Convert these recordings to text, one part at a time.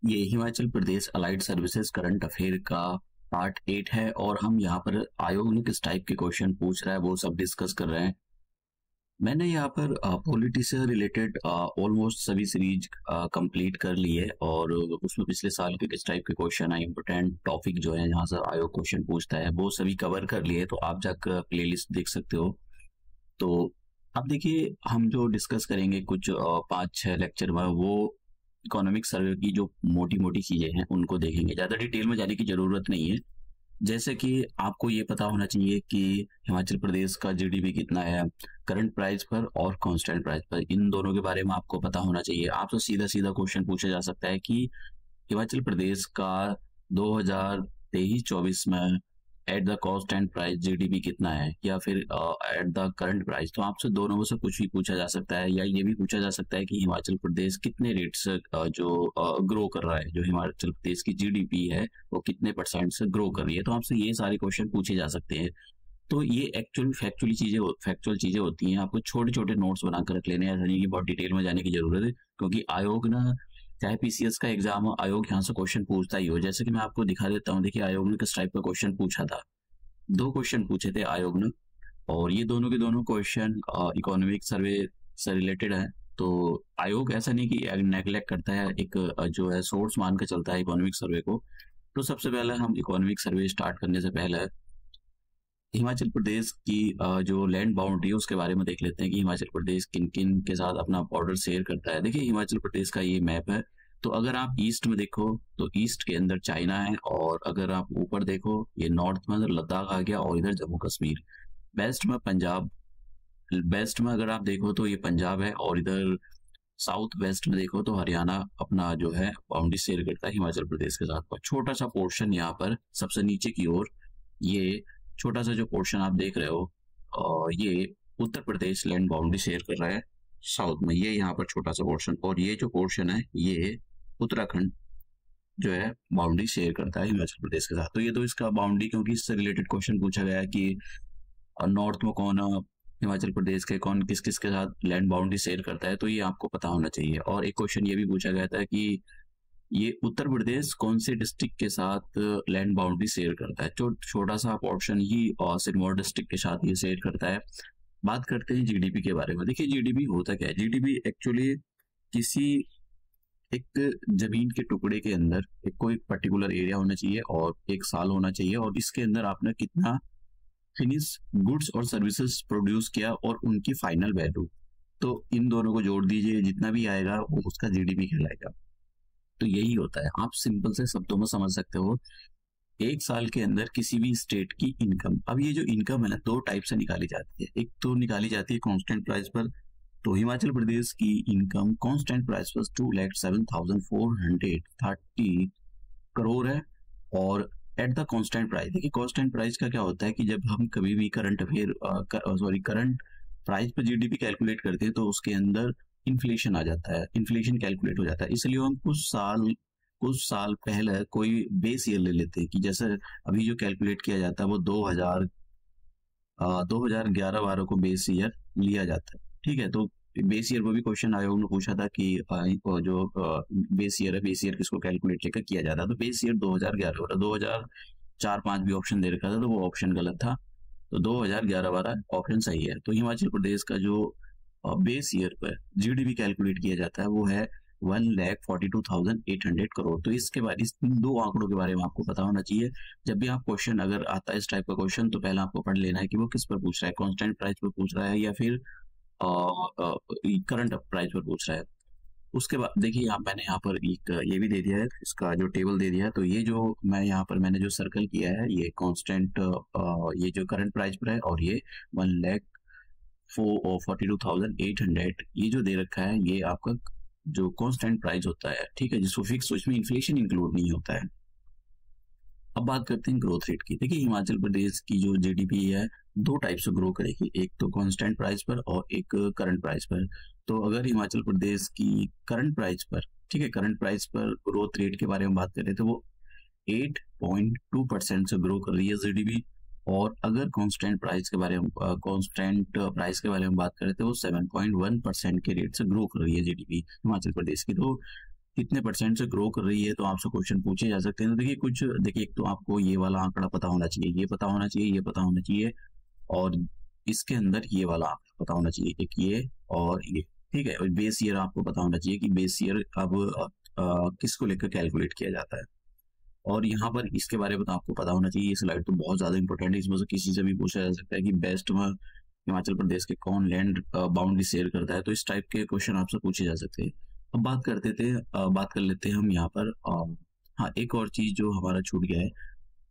ये Himachal Pradesh allied services current affair का part 8 है और हम यहाँ पर आयोग ने किस टाइप के क्वेश्चन पूछ रहा है वो सब डिस्कस कर रहे हैं। मैंने यहाँ पर पॉलिटी से रिलेटेड ऑलमोस्ट सभी सीरीज कंप्लीट कर ली है और उसमें पिछले साल के किस टाइप के क्वेश्चन है, इंपोर्टेंट टॉपिक जो है जहाँ से आयोग क्वेश्चन पूछता है वो सभी कवर कर लिए, तो आप जाकर प्लेलिस्ट देख सकते हो। तो अब देखिए, हम जो डिस्कस करेंगे कुछ 5-6 लेक्चर में वो इकोनॉमिक सर्वे की जो मोटी मोटी चीजें हैं उनको देखेंगे, ज्यादा डिटेल में जाने की जरूरत नहीं है। जैसे कि आपको ये पता होना चाहिए कि हिमाचल प्रदेश का जीडीपी कितना है करंट प्राइस पर और कांस्टेंट प्राइस पर, इन दोनों के बारे में आपको पता होना चाहिए। आपसे सीधा सीधा क्वेश्चन पूछा जा सकता है कि हिमाचल प्रदेश का 2023-24 में at the cost and price GDP कितना है, या फिर एट द करंट प्राइस। तो आपसे दोनों में से कुछ भी पूछा जा सकता है, या ये भी पूछा जा सकता है कि हिमाचल प्रदेश कितने रेट से जो ग्रो कर रहा है, जो हिमाचल प्रदेश की जीडीपी है वो कितने परसेंट से ग्रो कर रही है। तो आपसे ये सारे क्वेश्चन पूछे जा सकते हैं। तो ये एक्चुअल फैक्चुअल चीजें होती हैं। आपको छोटे छोटे नोट्स बनाकर रख लेने हैं, ऐसा नहीं कि बहुत डिटेल में जाने की जरूरत है, क्योंकि आयोग ना, चाहे पीसीएस का एग्जाम हो, आयोग यहाँ से क्वेश्चन पूछता ही हो। जैसे कि मैं आपको दिखा देता हूँ, देखिए आयोग ने किस टाइप का क्वेश्चन पूछा था। 2 क्वेश्चन पूछे थे आयोग ने और ये दोनों के दोनों क्वेश्चन इकोनॉमिक सर्वे से रिलेटेड है। तो आयोग ऐसा नहीं कि नेग्लेक्ट करता है, एक जो है सोर्स मान के चलता है इकोनॉमिक सर्वे को। तो सबसे पहले हम इकोनॉमिक सर्वे स्टार्ट करने से पहले हिमाचल प्रदेश की जो लैंड बाउंड्री है उसके बारे में देख लेते हैं कि हिमाचल प्रदेश किन किन के साथ अपना बॉर्डर शेयर करता है। देखिए हिमाचल प्रदेश का ये मैप है। तो अगर आप ईस्ट में देखो तो ईस्ट के अंदर चाइना है, और अगर आप ऊपर देखो ये नॉर्थ में लद्दाख आ गया, और इधर जम्मू कश्मीर। वेस्ट में पंजाब, वेस्ट में अगर आप देखो तो ये पंजाब है, और इधर साउथ वेस्ट में देखो तो हरियाणा अपना जो है बाउंड्री शेयर करता है हिमाचल प्रदेश के साथ। पर छोटा सा पोर्शन यहाँ पर सबसे नीचे की ओर, ये छोटा सा जो पोर्शन आप देख रहे हो, ये Uttar Pradesh land boundary share कर रहा है साउथ में, ये यहाँ पर छोटा सा पोर्शन। और ये जो पोर्शन है ये उत्तराखंड जो है बाउंड्री शेयर करता है हिमाचल प्रदेश के साथ। तो ये तो इसका बाउंड्री, क्योंकि इससे रिलेटेड क्वेश्चन पूछा गया है कि नॉर्थ में कौन हिमाचल प्रदेश के कौन किस किस के साथ लैंड बाउंड्री शेयर करता है, तो ये आपको पता होना चाहिए। और एक क्वेश्चन ये भी पूछा गया था कि ये उत्तर प्रदेश कौन से डिस्ट्रिक्ट के साथ लैंड बाउंड्री शेयर करता है। छोटा सा पोर्शन ही और सिरमौर डिस्ट्रिक्ट के साथ ये शेयर करता है। बात करते हैं जीडीपी के बारे में। देखिए जीडीपी होता क्या है। जीडीपी एक्चुअली किसी एक जमीन के टुकड़े के अंदर एक कोई पर्टिकुलर एरिया होना चाहिए और एक साल होना चाहिए, और इसके अंदर आपने कितना फिनिश गुड्स और सर्विसेज प्रोड्यूस किया और उनकी फाइनल वैल्यू। तो इन दोनों को जोड़ दीजिए, जितना भी आएगा वो उसका जीडीपी कहलाएगा। तो यही होता है, आप सिंपल से शब्दों में समझ सकते हो। एक साल के अंदर किसी भी स्टेट की इनकम, अब ये जो इनकम है ना 2 टाइप से निकाली जाती है। एक तो निकाली जाती है कांस्टेंट प्राइस पर। तो हिमाचल प्रदेश की इनकम कांस्टेंट प्राइस पर 2,07,430 करोड़ है। और एट द कांस्टेंट प्राइस, देखिए कांस्टेंट प्राइस का क्या होता है कि जब हम कभी भी करंट प्राइस पर जीडीपी कैलकुलेट करते हैं तो उसके अंदर इन्फ्लेशन आ जाता है, इन्फ्लेशन कैलकुलेट हो जाता है। इसलिए हम कुछ साल पहले कोई बेस ईयर ले लेते हैं, कि जैसे अभी जो कैलकुलेट किया जाता है वो 2011-12 को बेस ईयर लिया जाता है। ठीक है, तो बेस ईयर को भी क्वेश्चन आयोग ने पूछा था कि जो बेस ईयर है, बेस ईयर किसको कैलकुलेट किया जाता है। तो बेस ईयर 2011 हो रहा, 2004-5 भी ऑप्शन दे रखा था, तो वो ऑप्शन गलत था। तो 2011-12 ऑप्शन सही है। तो हिमाचल प्रदेश का जो बेस ईयर पर जीडीपी कैलकुलेट किया जाता है वो है 1,42,800 करोड़। तो इसके बारे इन 2 आंकड़ों के बारे में आपको पता होना चाहिए। जब भी आप क्वेश्चन अगर आता है इस टाइप का क्वेश्चन, तो पहले आपको पढ़ लेना है कि वो किस पर पूछ रहा है, कांस्टेंट प्राइस पर पूछ रहा है या फिर करंट प्राइस पर पूछ रहा है। उसके बाद देखिए मैंने यहाँ पर एक ये भी दे दिया है, इसका जो टेबल दे दिया है। तो ये जो मैंने जो सर्कल किया है ये कांस्टेंट, ये जो करंट प्राइस पर है, और ये 1,42,800 ये जो दे रखा है ये आपका जो कांस्टेंट प्राइस होता है। ठीक है, जिसको फिक्स, इसमें इन्फ्लेशन इंक्लूड नहीं होता है। अब बात करते हैं ग्रोथ रेट की। देखिए हिमाचल प्रदेश की जो जीडीपी है 2 टाइप से ग्रो करेगी, एक तो कांस्टेंट प्राइस पर और एक करंट प्राइस पर। तो अगर हिमाचल प्रदेश की करंट प्राइस पर, ठीक है, करंट प्राइस पर ग्रोथ रेट के बारे में बात करें तो वो 8.2% से ग्रो कर रही है जीडीपी। और अगर कांस्टेंट प्राइस के बारे में बात करें तो वो 7.1% के रेट से ग्रो कर रही है जीडीपी हिमाचल प्रदेश की। तो कितने परसेंट से ग्रो कर रही है, तो आपसे क्वेश्चन पूछे जा सकते हैं। तो देखिए एक तो आपको ये वाला आंकड़ा पता होना चाहिए, ये पता होना चाहिए, ये पता होना चाहिए, और इसके अंदर ये वाला आंकड़ा पता होना चाहिए, एक ये और ये। ठीक है, और बेस ईयर आपको पता होना चाहिए कि बेस ईयर अब किसको लेकर कैलकुलेट किया जाता है। और यहाँ पर इसके बारे में तो आपको पता होना चाहिए। ये स्लाइड तो बहुत ज्यादा इंपॉर्टेंट है, इसमें से किसी से भी पूछा जा सकता है कि बेस्ट में हिमाचल प्रदेश के कौन लैंड बाउंड्री शेयर करता है, तो इस टाइप के क्वेश्चन आपसे पूछे जा सकते हैं। अब बात कर लेते हैं हम यहाँ पर हाँ, एक और चीज जो हमारा छूट गया है,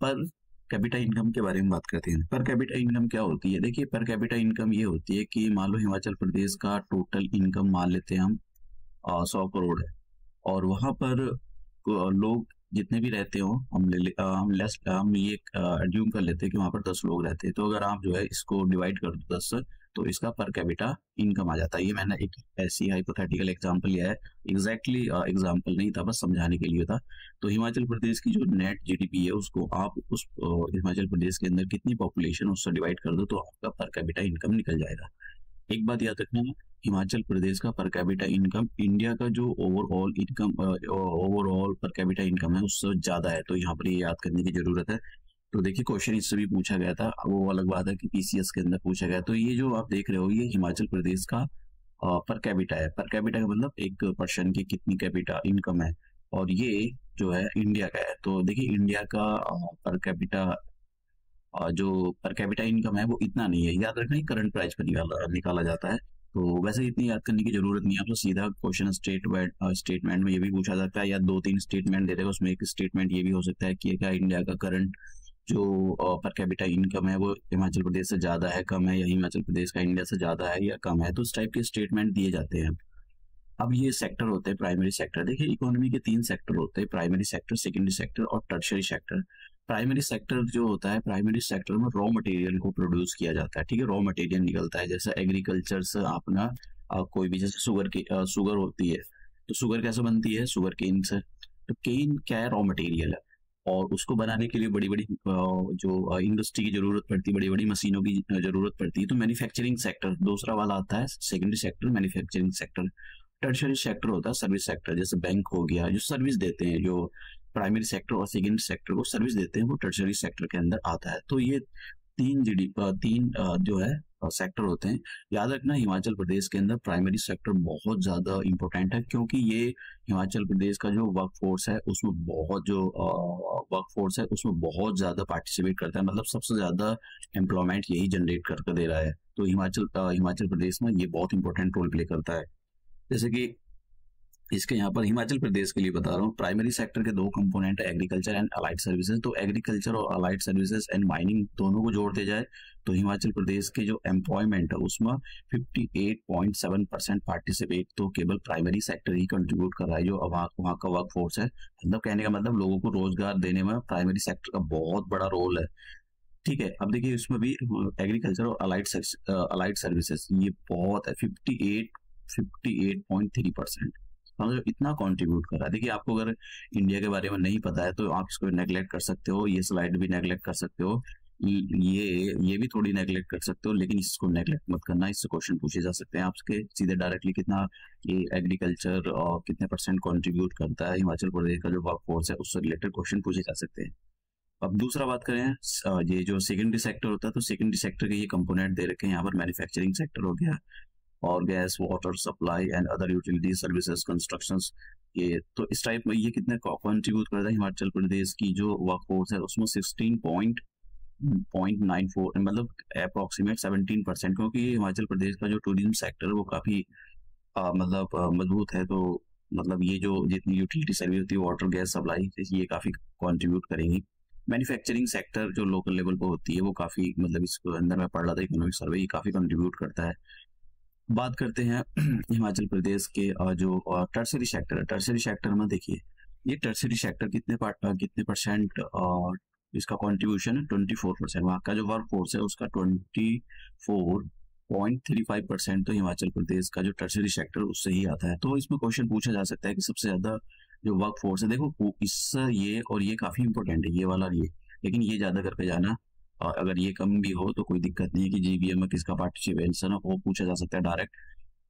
पर कैपिटा इनकम के बारे में बात करते हैं। पर कैपिटा इनकम क्या होती है? देखिए, पर कैपिटा इनकम ये होती है कि मान लो हिमाचल प्रदेश का टोटल इनकम मान लेते हैं हम 100 करोड़ है, और वहां पर लोग जितने भी रहते हो, हम ये एज्यूम कर लेते हैं कि वहां पर 10 लोग रहते हैं। तो अगर आप जो है इसको डिवाइड कर दो 10 से, तो इसका पर कैपिटा इनकम आ जाता है। ये मैंने एक ऐसी हाइपोथेटिकल एग्जांपल लिया है, एग्जैक्टली एग्जांपल नहीं था, बस समझाने के लिए था। तो हिमाचल प्रदेश की जो नेट जीडीपी है, उसको आप उस हिमाचल प्रदेश के अंदर कितनी पॉपुलेशन उससे डिवाइड कर दो, तो आपका पर कैपिटा इनकम निकल जाएगा। एक बात याद रखना, हिमाचल प्रदेश का पर कैपिटा इनकम इंडिया का जो ओवरऑल पर कैपिटा इनकम है उससे ज्यादा है, तो यहाँ पर ये याद करने की जरूरत है। तो देखिए, क्वेश्चन इससे भी पूछा गया था, वो अलग बात है कि पीसीएस के अंदर पूछा गया। तो ये जो आप देख रहे हो, ये हिमाचल प्रदेश का पर कैपिटा है। पर कैपिटा का मतलब एक पर्सन की कितनी कैपिटा इनकम है, और ये जो है इंडिया का है। तो देखिए, इंडिया का पर कैपिटा जो पर कैपिटा इनकम है वो इतना नहीं है, याद रखना, करंट प्राइस पर निकाला जाता है। तो वैसे इतनी याद करने की जरूरत नहीं है, आपको सीधा क्वेश्चन स्टेटमेंट में ये भी पूछा जाता है, या 2-3 स्टेटमेंट दे देगा, उसमें एक स्टेटमेंट ये भी हो सकता है कि क्या इंडिया का करंट जो पर कैपिटा इनकम है वो हिमाचल प्रदेश से ज्यादा है, कम है, या हिमाचल प्रदेश का इंडिया से ज्यादा है या कम है। तो इस टाइप के स्टेटमेंट दिए जाते हैं। अब ये सेक्टर होते हैं प्राइमरी सेक्टर। देखिए, इकोनॉमी के 3 सेक्टर होते हैं, प्राइमरी सेक्टर, सेकेंडरी सेक्टर और टर्शियरी सेक्टर। प्राइमरी सेक्टर जो होता है, प्राइमरी सेक्टर में रॉ मटेरियल को प्रोड्यूस किया जाता है। ठीक है, रॉ मटेरियल निकलता है, जैसे एग्रीकल्चर से अपना कोई भी, जैसे शुगर होती है, तो शुगर कैसे बनती है? शुगर केन से। तो केन क्या है? रॉ मटेरियल है, और उसको बनाने के लिए बड़ी बड़ी जो इंडस्ट्री की जरूरत पड़ती है, बड़ी बड़ी मशीनों की जरूरत पड़ती है। तो मैन्युफैक्चरिंग सेक्टर दूसरा वाला आता है, secondary sector, manufacturing sector. Tertiary sector होता है सर्विस सेक्टर, जैसे बैंक हो गया, जो सर्विस देते हैं, जो प्राइमरी सेक्टर और सेकेंडरी सेक्टर को सर्विस देते हैं, वो टर्शियरी सेक्टर के अंदर आता है। तो ये तीन जो है सेक्टर होते हैं। याद रखना, हिमाचल प्रदेश के अंदर प्राइमरी सेक्टर बहुत ज्यादा इंपॉर्टेंट है, क्योंकि ये हिमाचल प्रदेश का जो वर्क फोर्स है उसमें बहुत ज्यादा पार्टिसिपेट करता है, मतलब सबसे ज्यादा एम्प्लॉयमेंट यही जनरेट करके दे रहा है। तो हिमाचल प्रदेश में ये बहुत इंपॉर्टेंट रोल प्ले करता है। जैसे कि इसके यहाँ पर हिमाचल प्रदेश के लिए बता रहा हूँ, प्राइमरी सेक्टर के 2 कंपोनेंट है, एग्रीकल्चर एंड अलाइड सर्विसेज। तो एग्रीकल्चर और अलाइड सर्विसेज एंड माइनिंग दोनों को जोड़ दिया जाए, तो हिमाचल प्रदेश के जो एम्प्लॉयमेंट है उसमें 58.7% पार्टिसिपेट तो केवल प्राइमरी सेक्टर ही कंट्रीब्यूट कर रहा है, जो वहाँ का वर्क फोर्स है। मतलब कहने का मतलब, लोगों को रोजगार देने में प्राइमरी सेक्टर का बहुत बड़ा रोल है। ठीक है, अब देखिए इसमें भी एग्रीकल्चर और अलाइड सर्विसेज ये बहुत है, 58.3%, मतलब इतना कंट्रीब्यूट कर रहा है। देखिए, आपको अगर इंडिया के बारे में नहीं पता है तो आप इसको नेगलेक्ट कर सकते हो, ये स्लाइड भी नेगलेक्ट कर सकते हो, ये भी थोड़ी नेगलेक्ट कर सकते हो, लेकिन इसको नेगलेक्ट मत करना, इससे क्वेश्चन पूछे जा सकते हैं आपके सीधे डायरेक्टली, कितना ये एग्रीकल्चर और कितने परसेंट कंट्रीब्यूट करता है हिमाचल प्रदेश का जो वर्क फोर्स है, उससे रिलेटेड क्वेश्चन पूछे जा सकते हैं। अब दूसरा बात करें, ये जो सेकेंडरी सेक्टर होता है, तो सेकेंडरी सेक्टर के ये कंपोनेंट दे रखे हैं यहाँ पर, मैन्युफैक्चरिंग सेक्टर हो गया, और gas, water supply and other utility services, constructions. ये तो इस टाइप में ये कितने कंट्रीब्यूट करता है हिमाचल प्रदेश की जो वर्कफोर्स है उसमें 16.94, मतलब अप्रोक्सीमेट 17%, क्योंकि हिमाचल प्रदेश का जो टूरिज्म सेक्टर है वो काफी मजबूत है। तो मतलब ये जो जितनी यूटिलिटी सर्विस होती है, वाटर, गैस सप्लाई, ये काफी कंट्रीब्यूट करेंगी। मैन्युफैक्चरिंग सेक्टर जो लोकल लेवल पर होती है वो काफी, मतलब इसके अंदर मैं पढ़ रहा था इकोनॉमिक सर्वे, ये काफी कंट्रीब्यूट करता है। बात करते हैं हिमाचल प्रदेश के जो टर्शियरी सेक्टर है। टर्शियरी सेक्टर में देखिए, ये टर्शियरी सेक्टर कितने परसेंट इसका कंट्रीब्यूशन है, 24%। वहाँ का जो वर्क फोर्स है उसका 24.35%, तो हिमाचल प्रदेश का जो टर्शियरी सेक्टर उससे ही आता है। तो इसमें क्वेश्चन पूछा जा सकता है कि सबसे ज्यादा जो वर्क फोर्स है, देखो इससे ये और ये काफी इंपॉर्टेंट है, ये वाला ये, लेकिन ये ज्यादा करके जाना, और अगर ये कम भी हो तो कोई दिक्कत नहीं है कि जीबीएम में किसका पार्टिसिपेशन हो, वो पूछा जा सकता है डायरेक्ट।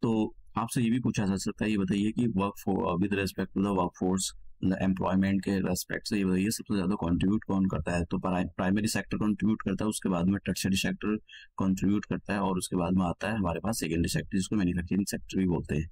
तो आपसे ये भी पूछा जा सकता है, ये बताइए कि with respect to the workforce, मतलब एम्प्लॉयमेंट के रेस्पेक्ट से ये बताइए सबसे ज्यादा कंट्रीब्यूट कौन करता है? तो प्राइमरी सेक्टर कंट्रीब्यूट करता है, उसके बाद में टर्शियरी सेक्टर कंट्रीब्यूट करता है, और उसके बाद में आता है हमारे पास सेकेंडरी सेक्टर, जिसको मैन्युफैक्चरिंग सेक्टर भी बोलते हैं।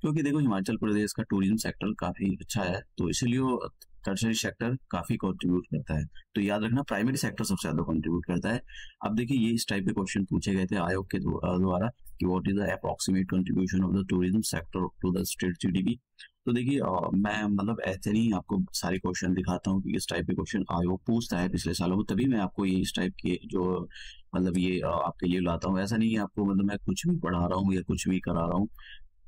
क्योंकि देखो हिमाचल प्रदेश का टूरिज्म सेक्टर काफी अच्छा है, तो इसलिए वो टर्शरी सेक्टर काफी कंट्रीब्यूट करता है। तो याद रखना प्राइमरी सेक्टर सबसे ज्यादा कंट्रीब्यूट करता है। अब देखिए ये इस टाइप के क्वेश्चन पूछे गए थे आयोग के द्वारा कि what is the approximate contribution of the tourism sector to the state GDP. तो देखिए मैं मतलब ऐसे नहीं आपको सारे क्वेश्चन दिखाता हूँ कि इस टाइप के क्वेश्चन आयोग पूछता है पिछले सालों में, तभी मैं आपको ये इस टाइप के जो मतलब ये आपके लिए लाता हूँ। ऐसा नहीं है आपको मतलब मैं कुछ भी पढ़ा रहा हूँ या कुछ भी करा रहा हूँ,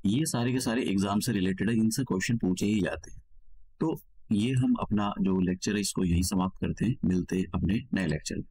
ये सारे के सारे एग्जाम से रिलेटेड है, इनसे क्वेश्चन पूछे ही जाते हैं। तो ये हम अपना जो लेक्चर है इसको यही समाप्त करते हैं, मिलते हैं अपने नए लेक्चर में।